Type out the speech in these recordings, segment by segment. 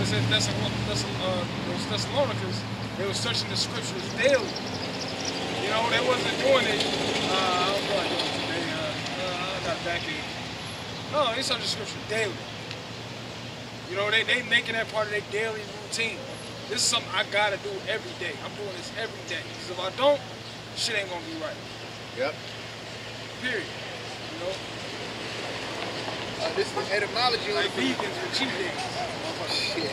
was in Thessalonica, they were searching the scriptures daily. You know, they wasn't doing it. I don't feel like doing it today. I got a backache. No, they searching the scripture daily. You know, they making that part of their daily routine. This is something I gotta do every day. I'm doing this every day. Because if I don't, shit ain't gonna be right. Yep. Period. You know? This is the etymology on like vegans with cheat days. Shit.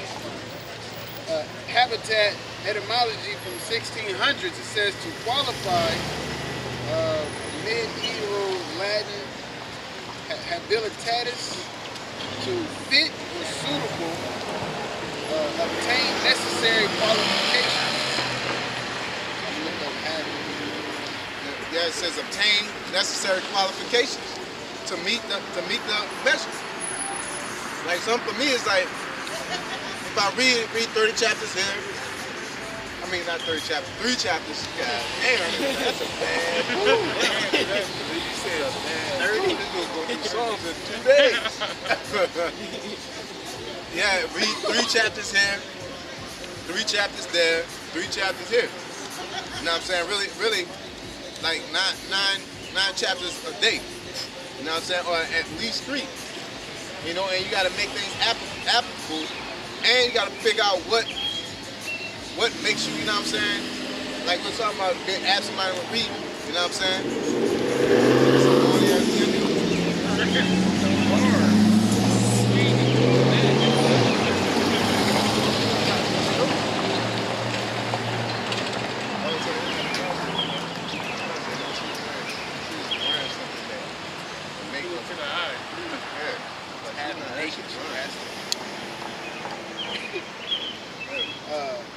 Habitat etymology from 1600s. It says to qualify, medieval Latin habilitatis, to fit or suitable, obtain necessary qualifications. Yeah, it says obtain necessary qualifications to meet the measures. Like something for me is like, if I read 30 chapters here, I mean not 30 chapters, 3 chapters. God damn, that's a bad move. You said a bad 30. This gonna go through songs in 2 days. Yeah, read 3 chapters here, 3 chapters there, 3 chapters here. You know what I'm saying? Really, like nine chapters a day. You know what I'm saying? Or at least 3. You know, and you got to make things applicable, and you got to figure out what makes you, you know what I'm saying? Like we're talking about being absent-minded with reading. You know what I'm saying?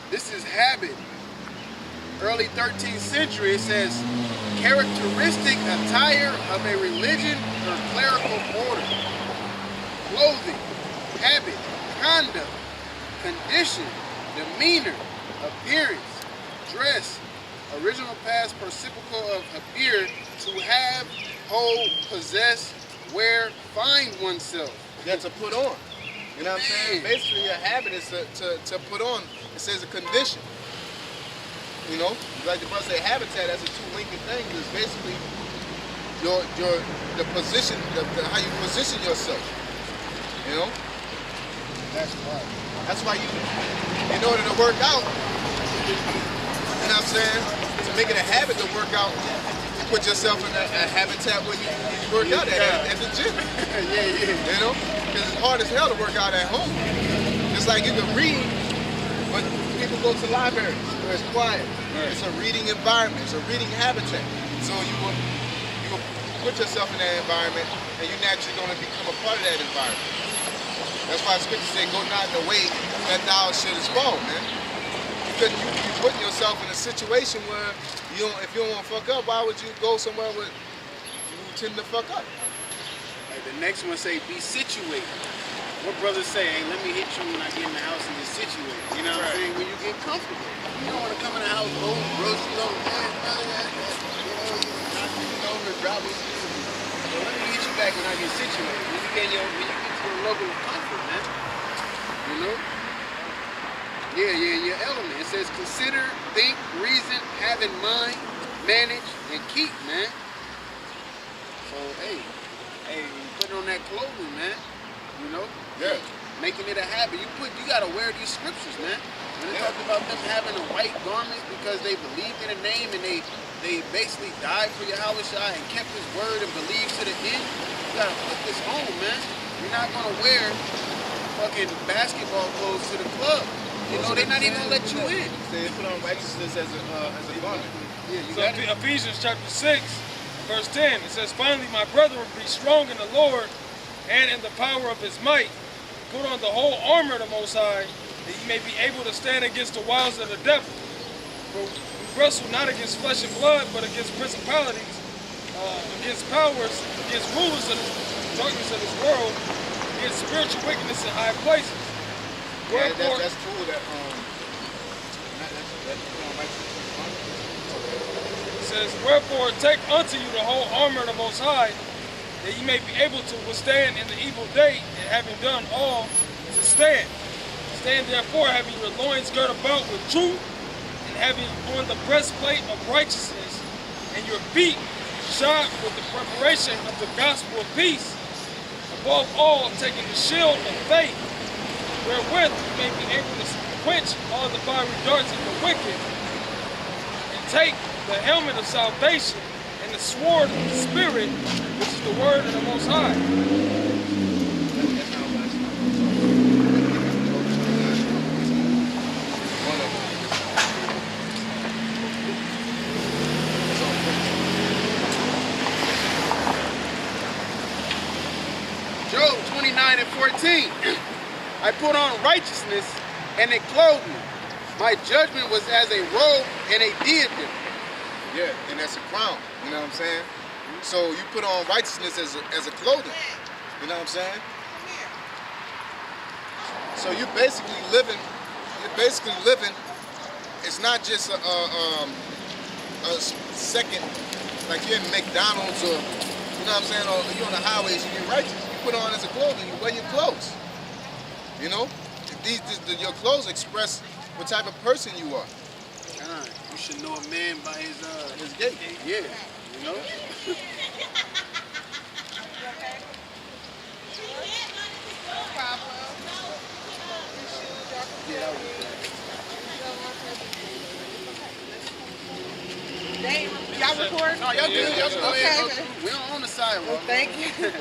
This is habit. Early 13th century, it says characteristic attire of a religion or clerical order. Clothing, habit, conduct, condition, demeanor, appearance, dress. Original past participle of appear, to have, hold, possess, wear, find oneself. Yeah, to put on. You know what I'm saying? Basically, your habit is to put on. It says a condition. You know, like the brother say, habitat as a 2-linked thing is basically the position, how you position yourself. You know. That's right. That's why in order to work out, you know what I'm saying? To make it a habit to work out, you put yourself in a habitat where you work out at the gym. Yeah. You know? Because it's hard as hell to work out at home. It's like you can read, but people go to libraries where it's quiet. Right. It's a reading environment. It's a reading habitat. So you will put yourself in that environment, and you're naturally going to become a part of that environment. That's why the scripture say, go not in the way that thou shouldest fall, man. Because you're putting yourself in a situation where if you don't want to fuck up, why would you go somewhere where you tend to fuck up? The next one say, be situated. What brothers say, hey, let me hit you when I get in the house and get situated. You know what I'm saying? When you get comfortable. You don't want to come in the house, groceries on, drop it. So let me hit you back when I get situated. When you get to the level of comfort, man. You know? Yeah, your element. It says consider, think, reason, have in mind, manage, and keep, man. So, hey, putting on that clothing, man. You know? Yeah. Making it a habit. You gotta wear these scriptures, man. When they talk about them having a white garment because they believed in a name and they basically died for Yahweh Shai and kept his word and believed to the end, you gotta put this on, man. You're not gonna wear fucking basketball clothes to the club. You know, they're not even gonna let you in. They put on righteousness as a garment. Yeah, so Ephesians chapter 6, verse 10, it says, finally, my brethren, be strong in the Lord and in the power of his might. Put on the whole armor of the Most High, that ye may be able to stand against the wiles of the devil. For we wrestle not against flesh and blood, but against principalities, against powers, against rulers of the darkness of this world, against spiritual wickedness in high places. Yeah, that's cool. It says, wherefore take unto you the whole armor of the Most High, that ye may be able to withstand in the evil day, and having done all, to stand. Stand therefore, having your loins girt about with truth, and having on the breastplate of righteousness, and your feet shod with the preparation of the gospel of peace. Above all, taking the shield of faith, wherewith you may be able to quench all the fiery darts of the wicked, and take the helmet of salvation and the sword of the Spirit, which is the word of the Most High. Job 29 and 14. I put on righteousness and it clothed me. My judgment was as a robe and a diadem. Yeah, and that's a crown. You know what I'm saying? So you put on righteousness as a clothing. You know what I'm saying? So you're basically living. It's not just a second, like you're in McDonald's or, you know what I'm saying, or you're on the highways, you get righteous. You put on as a clothing, you wear your clothes. You know? Your clothes express what type of person you are. You should know a man by his gait. Yeah, you know? Y'all recording? No, y'all good. Y'all go ahead. Okay. We don't on the sidewalk. Well, thank you.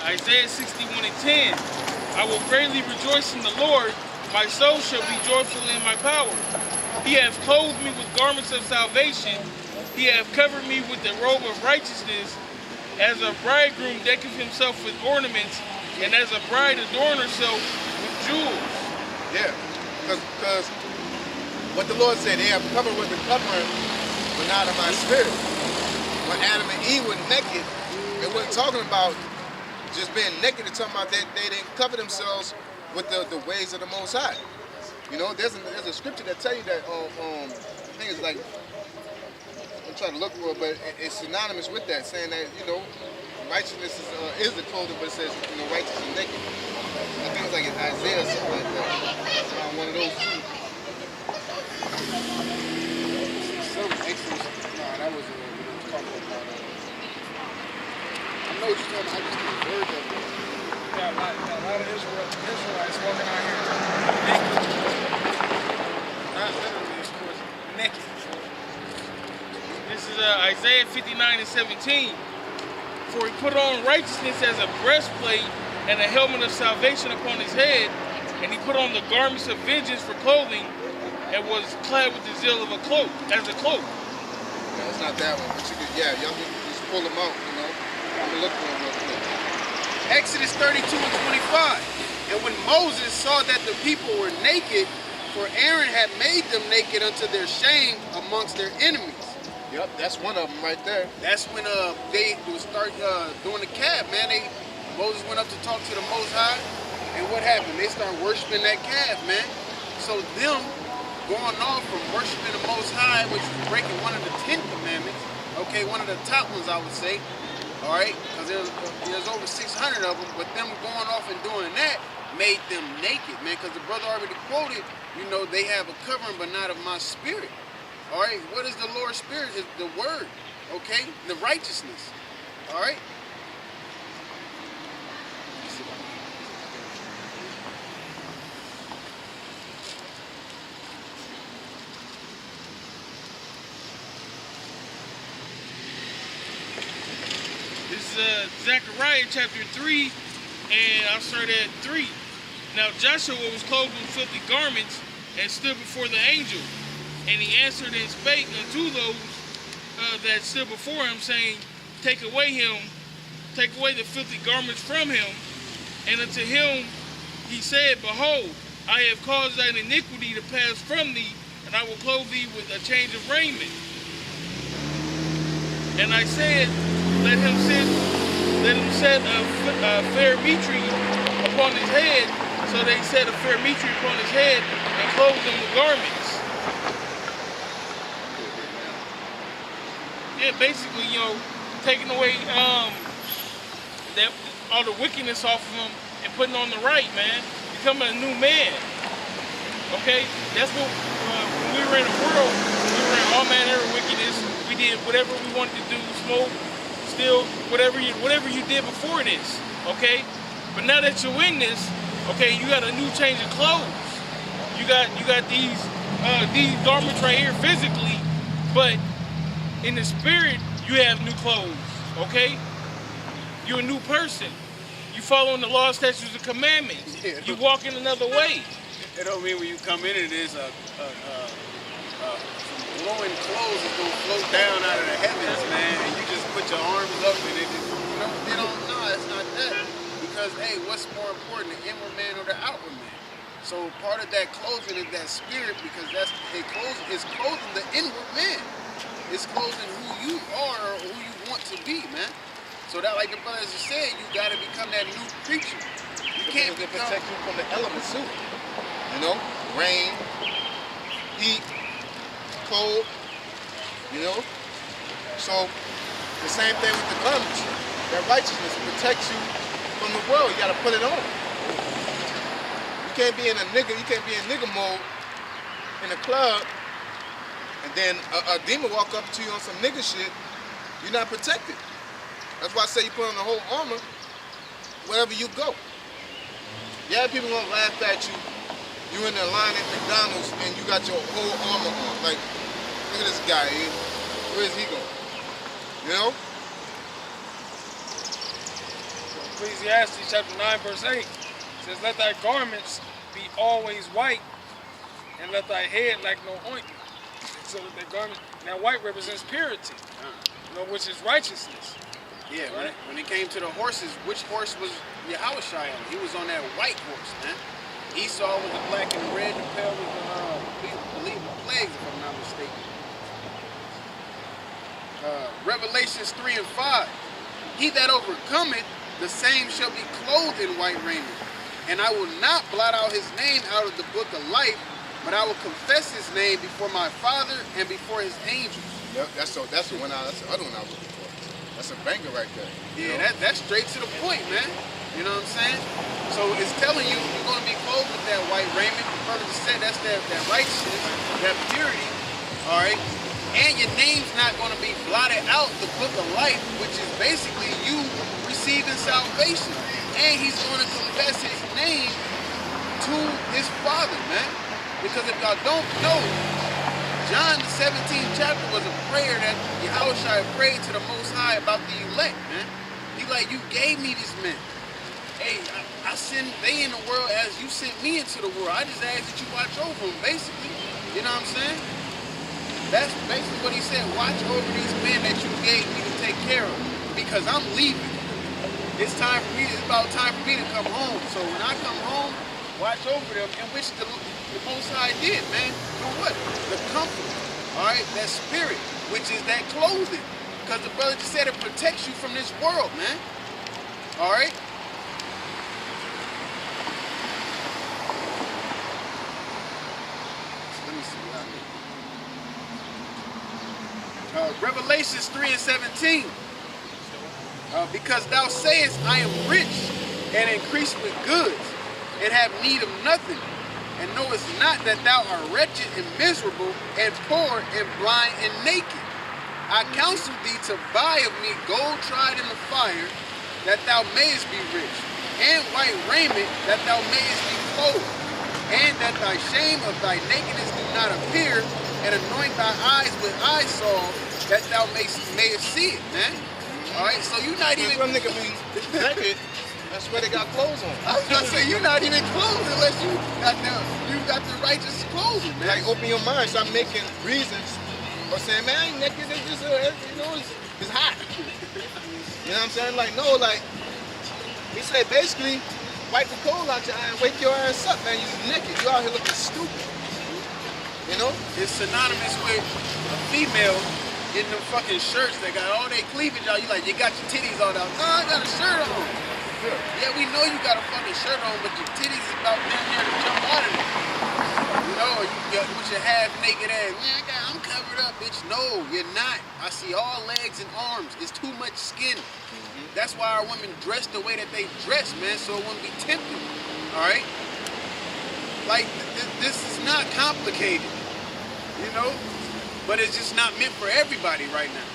Isaiah 61 and 10. I will greatly rejoice in the Lord. My soul shall be joyful in my power. He hath clothed me with garments of salvation. He hath covered me with the robe of righteousness. As a bridegroom decketh himself with ornaments, and as a bride adorn herself with jewels. Yeah, because what the Lord said, they have covered with the covering, but not of my spirit. When Adam and Eve were naked, it wasn't talking about just being naked. It's talking about that they didn't cover themselves with the ways of the Most High. You know, there's a scripture that tell you that. I think it's like, I'm trying to look for it, but it's synonymous with that, saying that, you know, righteousness is the clothing, but it says, you know, righteous and naked. I think it's like in Isaiah or something like that. Around one of those two. Some excellent. No, that was talking about. I know what you're talking about. I just need word of it. Got a lot of Israelites walking out here naked. Not literally, of course, naked. This is Isaiah 59 and 17. For he put on righteousness as a breastplate and a helmet of salvation upon his head, and he put on the garments of vengeance for clothing, and was clad with the zeal of a cloak, as a cloak. No, it's not that one, but you could, yeah, y'all can just pull them out, you know. I'm gonna look for them real quick. Exodus 32 and 25. And when Moses saw that the people were naked, for Aaron had made them naked unto their shame amongst their enemies. Yep, that's one of them right there. That's when they would start doing the calf, man. Moses went up to talk to the Most High, and what happened? They started worshiping that calf, man. So them going off from worshiping the Most High, which was breaking one of the 10 commandments, okay, one of the top ones, I would say, all right, because there's over 600 of them, but them going off and doing that made them naked, man, because the brother already quoted, you know, they have a covering, but not of my spirit. All right, what is the Lord's Spirit? Is the word, okay? The righteousness, all right? This is Zechariah chapter 3, and I'll start at 3. Now Joshua was clothed with filthy garments and stood before the angel. And he answered and spake unto those that stood before him, saying, take away the filthy garments from him. And unto him he said, behold, I have caused thine iniquity to pass from thee, and I will clothe thee with a change of raiment. And I said, let him set a fair mitre upon his head. So they set a fair mitre upon his head and clothed him with garments. Yeah, basically, you know, taking away all the wickedness off of him and putting on the right, man. becoming a new man. Okay? That's what, when we were in the world, we were in all manner of wickedness. We did whatever we wanted to do, smoke, steal, whatever you did before this. Okay? But now that you're in this, okay, you got a new change of clothes. You got these garments right here physically, but in the spirit, you have new clothes, okay? You're a new person. You following the law, statutes, and commandments. You walk in another way. It don't mean when you come into this, glowing clothes is gonna float down out of the heavens, man, and you just put your arms up and it just, no, it's not that. Because, hey, what's more important, the inward man or the outward man? So part of that clothing is that spirit, because it's clothing the inward man. It's clothing who you are or who you want to be, man. So that, like the brothers just said, you gotta become that new creature. You can't protect you from the elements too. You know, rain, heat, cold. You know. So the same thing with the garments. That righteousness protects you from the world. You gotta put it on. You can't be in nigga mode in a club, and then a demon walk up to you on some nigga shit. You're not protected. That's why I say you put on the whole armor wherever you go. Yeah, people gonna laugh at you. You in the line at McDonald's and you got your whole armor on. Like, look at this guy here. Where is he going? You know? Ecclesiastes chapter 9, verse 8 says, let thy garments be always white, and let thy head lack no ointment. So that the garment, now white represents purity, you know, which is righteousness. Yeah, right? When it came to the horses, which horse was Yahushua on? He was on that white horse, man. Esau was the black and the red, the pale was the plagues, if I'm not mistaken. Revelations 3 and 5. He that overcometh, the same shall be clothed in white raiment. And I will not blot out his name out of the book of life, but I will confess his name before my Father and before his angels. Yep, that's the other one I was looking for. That's a banger right there. Yeah, that's straight to the point, man. You know what I'm saying? So it's telling you you're going to be clothed with that white raiment. The brother just said that's that righteousness, that purity, all right? And your name's not going to be blotted out the book of life, which is basically you receiving salvation. And he's going to confess his name to his Father, man. Because if y'all don't know, John the 17th chapter was a prayer that Yahushua prayed to the Most High about the elect, man. He like, you gave me these men. Hey, I send they in the world as you sent me into the world. I just ask that you watch over them, basically. You know what I'm saying? That's basically what he said. Watch over these men that you gave me to take care of. Because I'm leaving. It's about time for me to come home. So when I come home, watch over them, and which the Most High did, man. For what? The comfort, all right? That spirit, which is that clothing. Because the brother just said it protects you from this world, man. All right? Let me see what I mean. Revelations 3 and 17. Because thou sayest, I am rich and increase with goods, and have need of nothing, and knowest not that thou art wretched and miserable, and poor, and blind, and naked. I counsel thee to buy of me gold tried in the fire, that thou mayest be rich, and white raiment, that thou mayest be clothed, and that thy shame of thy nakedness do not appear, and anoint thy eyes with eye salve, that thou mayest see it, man. All right, so you're not even. Some nigga be naked. That's where they got clothes on. I was gonna say you're not even clothed unless you got the righteous clothing, man. Like open your mind, start making reasons, or saying, man, I ain't naked. It's just it's hot. You know what I'm saying? Like no, like he said basically, wipe the coal out your eye and wake your ass up, man. You naked. You out here looking stupid. You know? It's synonymous with a female getting them fucking shirts that got all their cleavage out. You like, you got your titties all out. No, I got a shirt on. Yeah, we know you got a fucking shirt on, but your titties is about down there to jump out of it. You know, or you got with your half naked ass. Man, I'm covered up, bitch. No, you're not. I see all legs and arms. It's too much skin. That's why our women dress the way that they dress, man, so it wouldn't be tempting. All right? Like, this is not complicated, you know? But it's just not meant for everybody right now.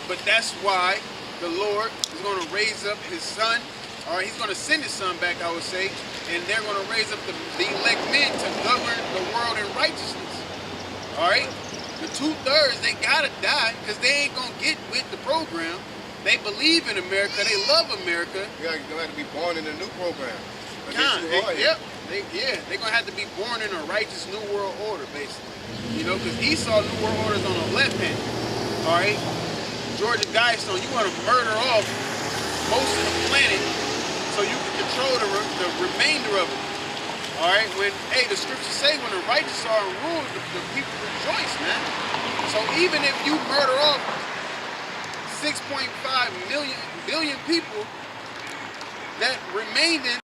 But that's why the Lord is going to raise up his son, or he's going to send his son back, I would say, and they're going to raise up the elect men to govern the world in righteousness. All right? The 2/3, they got to die because they ain't going to get with the program. They believe in America. They love America. You're going to have to be born in a new program. Yep. They're going to have to be born in a righteous new world order, basically. You know, because Esau new world order is on the left hand. All right? Georgia Guidestone, you want to murder off most of the planet so you can control the remainder of it. All right? When, hey, the scriptures say when the righteous are in rule, the people rejoice, man. So even if you murder off 6.5 billion people that remained in